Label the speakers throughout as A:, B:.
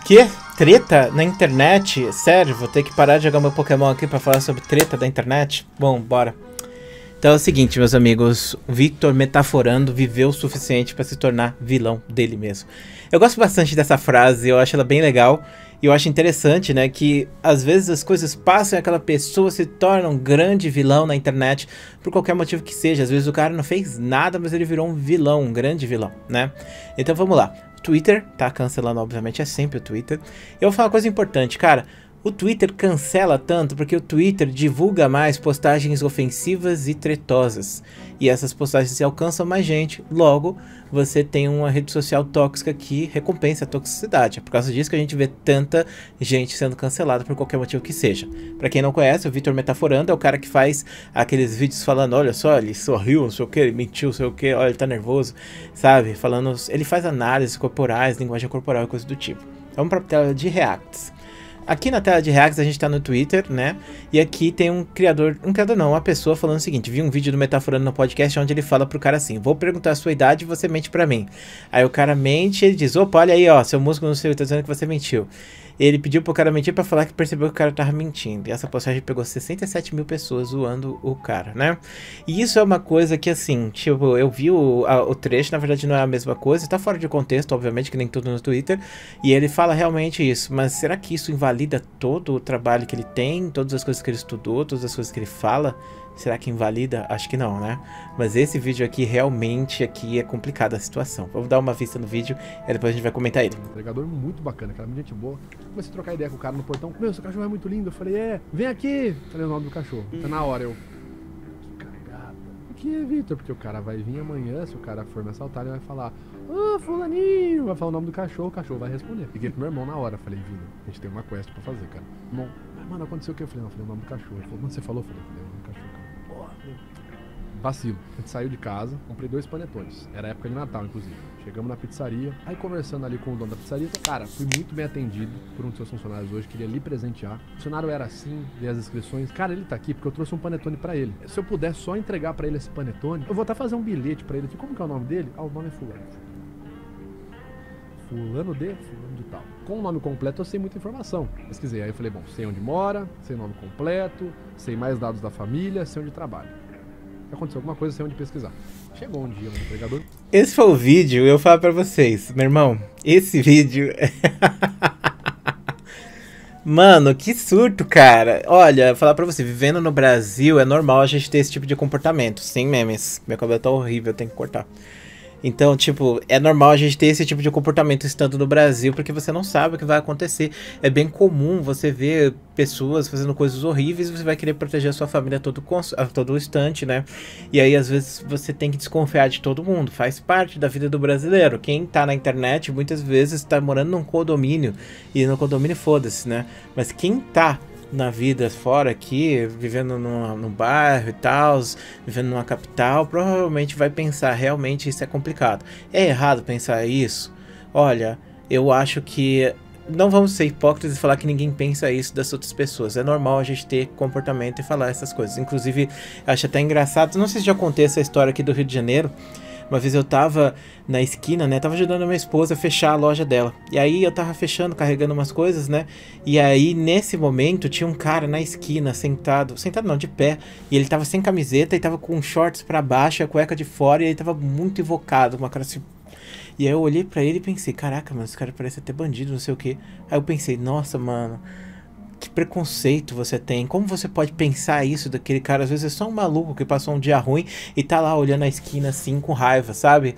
A: Que? Treta na internet? Sério, vou ter que parar de jogar meu Pokémon aqui pra falar sobre treta da internet? Bom, bora. Então é o seguinte, meus amigos, o Victor, metaforando, viveu o suficiente pra se tornar vilão dele mesmo. Eu gosto bastante dessa frase, eu acho ela bem legal. E eu acho interessante, né, que às vezes as coisas passam e aquela pessoa se torna um grande vilão na internet por qualquer motivo que seja. Às vezes o cara não fez nada, mas ele virou um vilão, um grande vilão, né? Então vamos lá. Twitter, tá cancelando, obviamente, é sempre o Twitter. Eu vou falar uma coisa importante, cara. O Twitter cancela tanto porque o Twitter divulga mais postagens ofensivas e tretosas. E essas postagens alcançam mais gente. Logo, você tem uma rede social tóxica que recompensa a toxicidade. É por causa disso que a gente vê tanta gente sendo cancelada por qualquer motivo que seja. Pra quem não conhece, o Victor Metaforando é o cara que faz aqueles vídeos falando: olha só, ele sorriu, não sei o que, ele mentiu, não sei o que, olha, ele tá nervoso, sabe? Falando, ele faz análises corporais, linguagem corporal e coisa do tipo. Vamos pra tela de Reacts. Aqui na tela de Reacts a gente tá no Twitter, né? E aqui tem um criador não, uma pessoa falando o seguinte: vi um vídeo do Metaforando no podcast onde ele fala pro cara assim: vou perguntar a sua idade e você mente pra mim. Aí o cara mente e ele diz: opa, olha aí, ó, seu músculo no seu tá dizendo que você mentiu. Ele pediu pro cara mentir pra falar que percebeu que o cara tava mentindo. E essa postagem pegou 67 mil pessoas zoando o cara, né? E isso é uma coisa que, assim, tipo, eu vi o trecho, na verdade não é a mesma coisa. Tá fora de contexto, obviamente, que nem tudo no Twitter. E ele fala realmente isso. Mas será que isso invalida todo o trabalho que ele tem? Todas as coisas que ele estudou? Todas as coisas que ele fala? Será que invalida? Acho que não, né? Mas esse vídeo aqui, realmente, aqui é complicada a situação. Vou dar uma vista no vídeo e depois a gente vai comentar ele.
B: Um entregador muito bacana, cara, muito gente boa. Comecei a trocar ideia com o cara no portão. Meu, seu cachorro é muito lindo. Eu falei, vem aqui. Falei o nome do cachorro. Então, na hora, eu... Que cagada. O que é, Victor? Porque o cara vai vir amanhã, se o cara for me assaltar, ele vai falar: ô, fulaninho. Vai falar o nome do cachorro, o cachorro vai responder. Liguei pro meu irmão na hora. Falei, Vini, a gente tem uma quest pra fazer, cara. Irmão, mano, aconteceu o que? Eu falei, não, falei o nome do cachorro. Ele falou, quando você falou? Eu falei o nome do cachorro, cara. Vacilo. A gente saiu de casa, comprei 2 panetones. Era época de Natal, inclusive. Chegamos na pizzaria, aí conversando ali com o dono da pizzaria, cara, fui muito bem atendido por um dos seus funcionários hoje, queria lhe presentear. O funcionário era assim, dei as inscrições. Cara, ele tá aqui porque eu trouxe um panetone pra ele. Se eu puder só entregar pra ele esse panetone, eu vou até fazer um bilhete pra ele aqui. Como que é o nome dele? Ah, o nome é fulano. Fulano de tal. Com o nome completo eu sei muita informação. Pesquisei, aí eu falei, bom, sei onde mora, sei o nome completo, sei mais dados da família, sei onde trabalha. Aconteceu alguma coisa, sei onde pesquisar. Chegou um dia no entregador.
A: Esse foi o vídeo, eu falo pra vocês, meu irmão, esse vídeo... Mano, que surto, cara. Olha, falar pra você, vivendo no Brasil é normal a gente ter esse tipo de comportamento, sem memes. Meu cabelo tá horrível, tem que cortar. Então, tipo, é normal a gente ter esse tipo de comportamento estando no Brasil, porque você não sabe o que vai acontecer. É bem comum você ver pessoas fazendo coisas horríveis e você vai querer proteger a sua família a todo instante, né? E aí, às vezes, você tem que desconfiar de todo mundo. Faz parte da vida do brasileiro. Quem tá na internet, muitas vezes, tá morando num condomínio. E no condomínio, foda-se, né? Mas quem tá na vida fora aqui, vivendo num bairro e tal, vivendo numa capital, provavelmente vai pensar, realmente isso é complicado. É errado pensar isso? Olha, eu acho que não vamos ser hipócritas e falar que ninguém pensa isso das outras pessoas. É normal a gente ter comportamento e falar essas coisas. Inclusive, acho até engraçado, não sei se já contei essa história aqui do Rio de Janeiro. Uma vez eu tava na esquina, né, tava ajudando a minha esposa a fechar a loja dela. E aí eu tava fechando, carregando umas coisas, né, e aí nesse momento tinha um cara na esquina, sentado não, de pé. E ele tava sem camiseta e tava com shorts pra baixo, a cueca de fora, e ele tava muito invocado, uma cara assim. E aí eu olhei pra ele e pensei, caraca, mano, esse cara parece até bandido, não sei o que. Aí eu pensei, nossa, mano, que preconceito você tem. Como você pode pensar isso daquele cara? Às vezes é só um maluco que passou um dia ruim e tá lá olhando a esquina assim com raiva, sabe?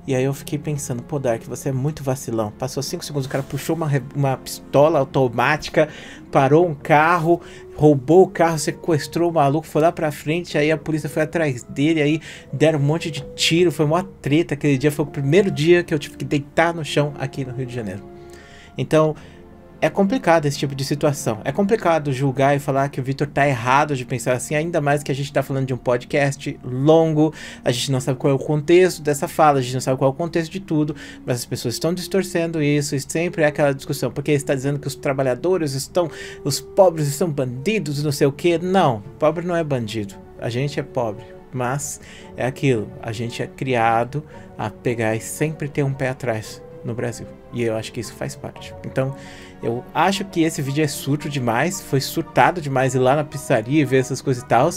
A: E aí eu fiquei pensando, pô, Dark, você é muito vacilão. Passou 5 segundos, o cara puxou uma pistola automática, parou um carro, roubou o carro, sequestrou o maluco, foi lá pra frente, aí a polícia foi atrás dele, aí deram um monte de tiro, foi uma treta. Aquele dia foi o primeiro dia que eu tive que deitar no chão aqui no Rio de Janeiro. Então, é complicado esse tipo de situação. É complicado julgar e falar que o Victor tá errado de pensar assim, ainda mais que a gente tá falando de um podcast longo, a gente não sabe qual é o contexto dessa fala, a gente não sabe qual é o contexto de tudo, mas as pessoas estão distorcendo isso e sempre é aquela discussão, porque está dizendo que os trabalhadores estão, os pobres estão bandidos, não sei o que. Não, pobre não é bandido, a gente é pobre, mas é aquilo, a gente é criado a pegar e sempre ter um pé atrás. no Brasil. E eu acho que isso faz parte. Então, eu acho que esse vídeo é surto demais. Foi surtado demais ir lá na pizzaria e ver essas coisas e tal.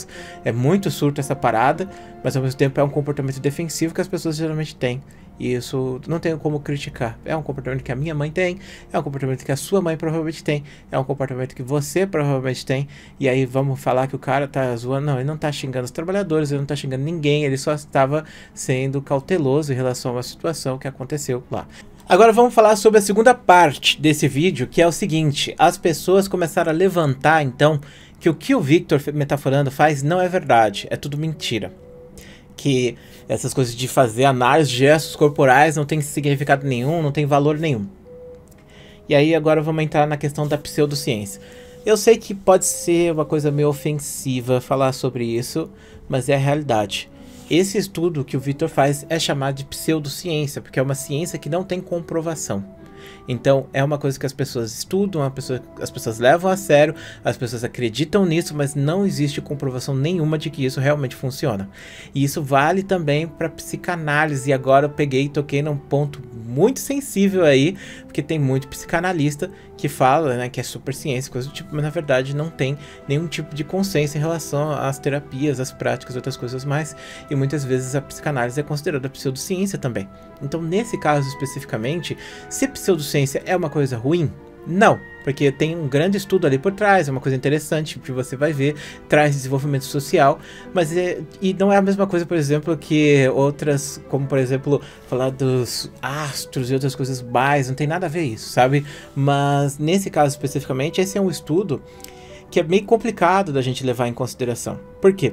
A: É muito surto essa parada, mas ao mesmo tempo é um comportamento defensivo que as pessoas geralmente têm. E isso não tenho como criticar. É um comportamento que a minha mãe tem, é um comportamento que a sua mãe provavelmente tem, é um comportamento que você provavelmente tem. E aí vamos falar que o cara tá zoando. Não, ele não tá xingando os trabalhadores, ele não tá xingando ninguém, ele só estava sendo cauteloso em relação a uma situação que aconteceu lá. Agora vamos falar sobre a segunda parte desse vídeo, que é o seguinte: as pessoas começaram a levantar então que o que o Victor Metaforando faz não é verdade, é tudo mentira. Que essas coisas de fazer análise de gestos corporais não tem significado nenhum, não tem valor nenhum. E aí agora vamos entrar na questão da pseudociência. Eu sei que pode ser uma coisa meio ofensiva falar sobre isso, mas é a realidade. Esse estudo que o Victor faz é chamado de pseudociência, porque é uma ciência que não tem comprovação. Então é uma coisa que as pessoas estudam, as pessoas levam a sério, as pessoas acreditam nisso, mas não existe comprovação nenhuma de que isso realmente funciona. E isso vale também para psicanálise. E agora eu peguei e toquei num ponto muito sensível aí, porque tem muito psicanalista que fala, né, que é super ciência, coisa do tipo, mas na verdade não tem nenhum tipo de consenso em relação às terapias, às práticas e outras coisas mais. E muitas vezes a psicanálise é considerada pseudociência também. Então nesse caso especificamente, se pseudociência é uma coisa ruim? Não, porque tem um grande estudo ali por trás, é uma coisa interessante que você vai ver, traz desenvolvimento social, mas e não é a mesma coisa, por exemplo, que outras, como por exemplo, falar dos astros e outras coisas mais, não tem nada a ver isso, sabe? Mas nesse caso especificamente, esse é um estudo que é meio complicado da gente levar em consideração. Por quê?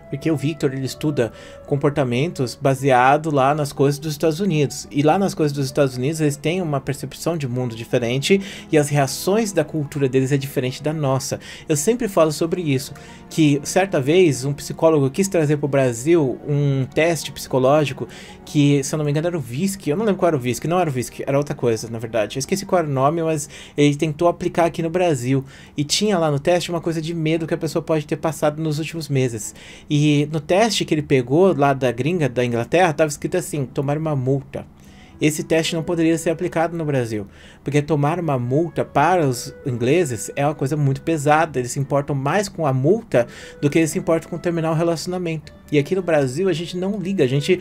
A: Porque o Victor, ele estuda comportamentos baseado lá nas coisas dos Estados Unidos. E lá nas coisas dos Estados Unidos, eles têm uma percepção de mundo diferente e as reações da cultura deles é diferente da nossa. Eu sempre falo sobre isso, que certa vez um psicólogo quis trazer para o Brasil um teste psicológico que, se eu não me engano, era o VISC. Eu não lembro qual era o VISC, não era o VISC, era outra coisa, na verdade. Eu esqueci qual era o nome, mas ele tentou aplicar aqui no Brasil. E tinha lá no teste uma coisa de medo que a pessoa pode ter passado nos últimos meses. E no teste que ele pegou lá da gringa da Inglaterra, estava escrito assim: tomar uma multa. Esse teste não poderia ser aplicado no Brasil, porque tomar uma multa para os ingleses é uma coisa muito pesada. Eles se importam mais com a multa do que eles se importam com terminar o relacionamento. E aqui no Brasil a gente não liga, a gente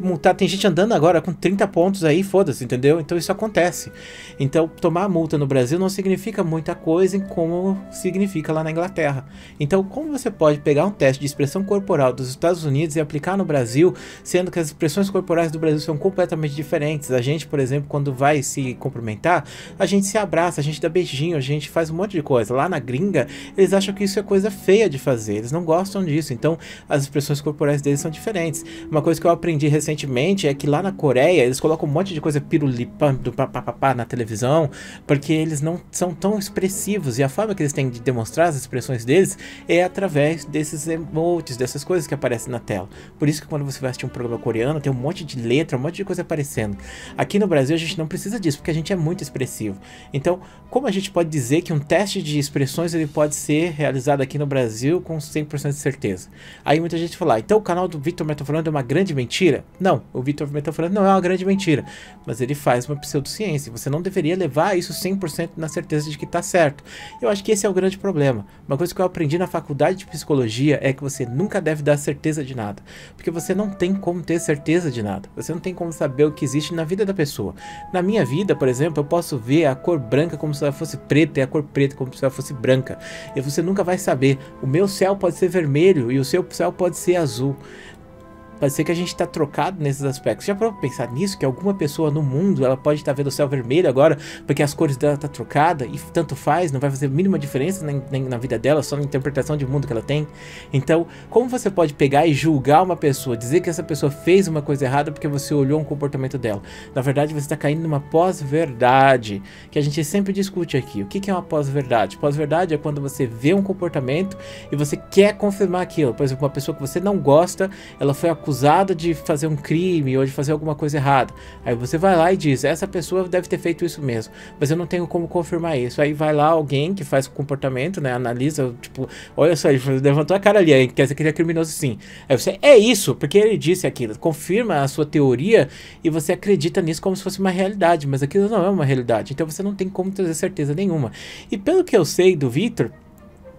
A: multar, tem gente andando agora com 30 pontos aí, foda-se, entendeu? Então isso acontece. Então tomar multa no Brasil não significa muita coisa em como significa lá na Inglaterra. Então como você pode pegar um teste de expressão corporal dos Estados Unidos e aplicar no Brasil, sendo que as expressões corporais do Brasil são completamente diferentes? A gente, por exemplo, quando vai se cumprimentar, a gente se abraça, a gente dá beijinho, a gente faz um monte de coisa. Lá na gringa, eles acham que isso é coisa feia de fazer, eles não gostam disso, então as expressões corporais deles são diferentes. Uma coisa que eu aprendi recentemente é que lá na Coreia eles colocam um monte de coisa pirulipa do papapá na televisão, porque eles não são tão expressivos, e a forma que eles têm de demonstrar as expressões deles é através desses emotes, dessas coisas que aparecem na tela. Por isso que quando você vai assistir um programa coreano tem um monte de letra, um monte de coisa aparecendo. Aqui no Brasil a gente não precisa disso, porque a gente é muito expressivo. Então, como a gente pode dizer que um teste de expressões ele pode ser realizado aqui no Brasil com 100% de certeza? Aí muita gente fala: então o canal do Victor Metaforando é uma grande mentira? Não, o Victor Metaforando não é uma grande mentira, mas ele faz uma pseudociência. Você não deveria levar isso 100% na certeza de que está certo. Eu acho que esse é o grande problema. Uma coisa que eu aprendi na faculdade de psicologia é que você nunca deve dar certeza de nada, porque você não tem como ter certeza de nada. Você não tem como saber o que existe na vida da pessoa. Na minha vida, por exemplo, eu posso ver a cor branca como se ela fosse preta e a cor preta como se ela fosse branca, e você nunca vai saber. O meu céu pode ser vermelho e o seu céu pode ser azul. Pode ser que a gente está trocado nesses aspectos. Já para pensar nisso, que alguma pessoa no mundo ela pode estar vendo o céu vermelho agora porque as cores dela estão trocadas e tanto faz, não vai fazer a mínima diferença na vida dela, só na interpretação de mundo que ela tem. Então, como você pode pegar e julgar uma pessoa, dizer que essa pessoa fez uma coisa errada porque você olhou um comportamento dela? Na verdade, você está caindo numa pós-verdade, que a gente sempre discute aqui. O que é uma pós-verdade? Pós-verdade é quando você vê um comportamento e você quer confirmar aquilo. Por exemplo, uma pessoa que você não gosta, ela foi acusada acusado de fazer um crime ou de fazer alguma coisa errada. Aí você vai lá e diz, essa pessoa deve ter feito isso mesmo, mas eu não tenho como confirmar isso. Aí vai lá alguém que faz o comportamento, né, analisa, tipo, olha só, ele levantou a cara ali, aí quer dizer que ele é criminoso sim. Aí você, é isso, porque ele disse aquilo, confirma a sua teoria e você acredita nisso como se fosse uma realidade, mas aquilo não é uma realidade, então você não tem como trazer certeza nenhuma. E pelo que eu sei do Victor,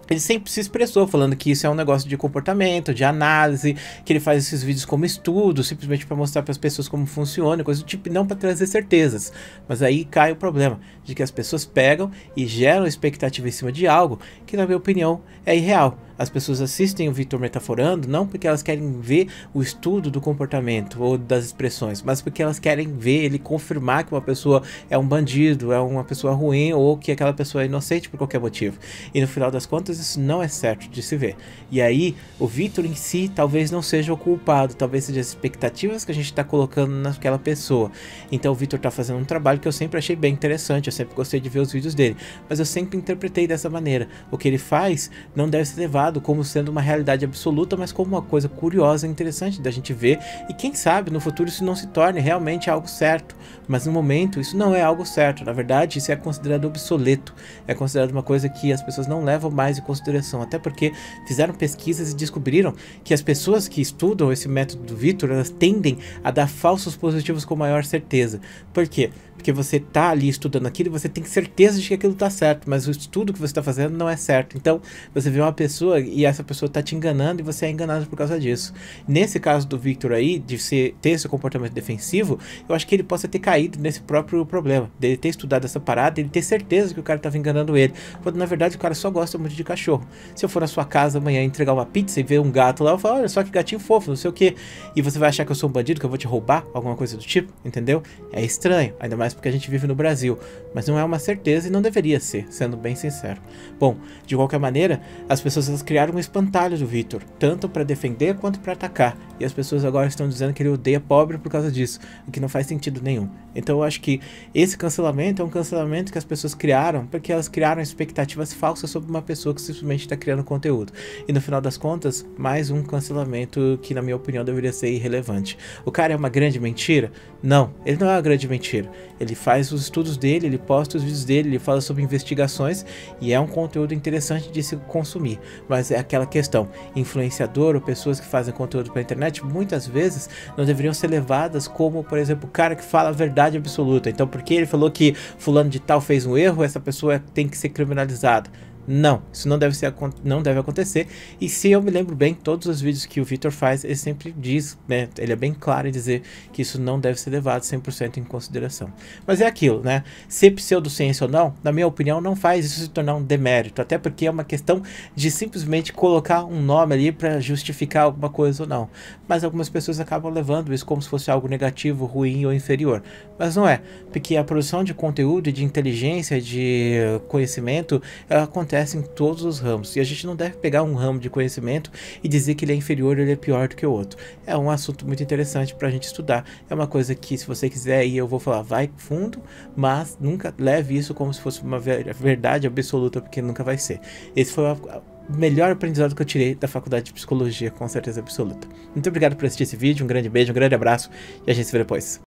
A: ele sempre se expressou falando que isso é um negócio de comportamento, de análise, que ele faz esses vídeos como estudo, simplesmente para mostrar para as pessoas como funciona, coisa do tipo, não para trazer certezas. Mas aí cai o problema de que as pessoas pegam e geram expectativa em cima de algo que, na minha opinião, é irreal. As pessoas assistem o Victor metaforando não porque elas querem ver o estudo do comportamento ou das expressões, mas porque elas querem ver ele confirmar que uma pessoa é um bandido, é uma pessoa ruim ou que aquela pessoa é inocente por qualquer motivo. E no final das contas isso não é certo de se ver. E aí o Victor em si talvez não seja o culpado, talvez seja as expectativas que a gente está colocando naquela pessoa. Então o Victor está fazendo um trabalho que eu sempre achei bem interessante, eu sempre gostei de ver os vídeos dele, mas eu sempre interpretei dessa maneira. O que ele faz não deve ser levado como sendo uma realidade absoluta, mas como uma coisa curiosa e interessante da gente ver, e quem sabe no futuro isso não se torne realmente algo certo, mas no momento isso não é algo certo. Na verdade isso é considerado obsoleto, é considerado uma coisa que as pessoas não levam mais em consideração, até porque fizeram pesquisas e descobriram que as pessoas que estudam esse método do Victor, elas tendem a dar falsos positivos com maior certeza. Por quê? Porque você tá ali estudando aquilo e você tem certeza de que aquilo tá certo, mas o estudo que você tá fazendo não é certo. Então, você vê uma pessoa e essa pessoa tá te enganando e você é enganado por causa disso. Nesse caso do Victor aí, de ter esse comportamento defensivo, eu acho que ele possa ter caído nesse próprio problema, dele ter estudado essa parada, ele ter certeza que o cara tava enganando ele, quando na verdade o cara só gosta muito de cachorro. Se eu for na sua casa amanhã entregar uma pizza e ver um gato lá, eu falo, olha só que gatinho fofo, não sei o que, e você vai achar que eu sou um bandido, que eu vou te roubar, alguma coisa do tipo, entendeu? É estranho, ainda mais porque a gente vive no Brasil, mas não é uma certeza e não deveria ser, sendo bem sincero. Bom, de qualquer maneira, as pessoas elas criaram um espantalho do Victor, tanto para defender quanto para atacar, e as pessoas agora estão dizendo que ele odeia pobre por causa disso, o que não faz sentido nenhum. Então eu acho que esse cancelamento é um cancelamento que as pessoas criaram, porque elas criaram expectativas falsas sobre uma pessoa que simplesmente está criando conteúdo, e no final das contas, mais um cancelamento que na minha opinião deveria ser irrelevante. O cara é uma grande mentira? Não, ele não é uma grande mentira. Ele faz os estudos dele, ele posta os vídeos dele, ele fala sobre investigações e é um conteúdo interessante de se consumir. Mas é aquela questão, influenciador ou pessoas que fazem conteúdo para a internet, muitas vezes não deveriam ser levadas como, por exemplo, o cara que fala a verdade absoluta. Então, porque ele falou que fulano de tal fez um erro, essa pessoa tem que ser criminalizada. Não, isso não deve acontecer. E se eu me lembro bem, todos os vídeos que o Victor faz, ele sempre diz, né, ele é bem claro em dizer que isso não deve ser levado 100% em consideração. Mas é aquilo, né, ser pseudociência ou não, na minha opinião, não faz isso se tornar um demérito, até porque é uma questão de simplesmente colocar um nome ali para justificar alguma coisa ou não. Mas algumas pessoas acabam levando isso como se fosse algo negativo, ruim ou inferior. Mas não é, porque a produção de conteúdo, de inteligência, de conhecimento, ela acontece em todos os ramos, e a gente não deve pegar um ramo de conhecimento e dizer que ele é inferior ou ele é pior do que o outro. É um assunto muito interessante para a gente estudar, é uma coisa que se você quiser aí eu vou falar, vai fundo, mas nunca leve isso como se fosse uma verdade absoluta, porque nunca vai ser. Esse foi o melhor aprendizado que eu tirei da faculdade de psicologia, com certeza absoluta. Muito obrigado por assistir esse vídeo, um grande beijo, um grande abraço e a gente se vê depois.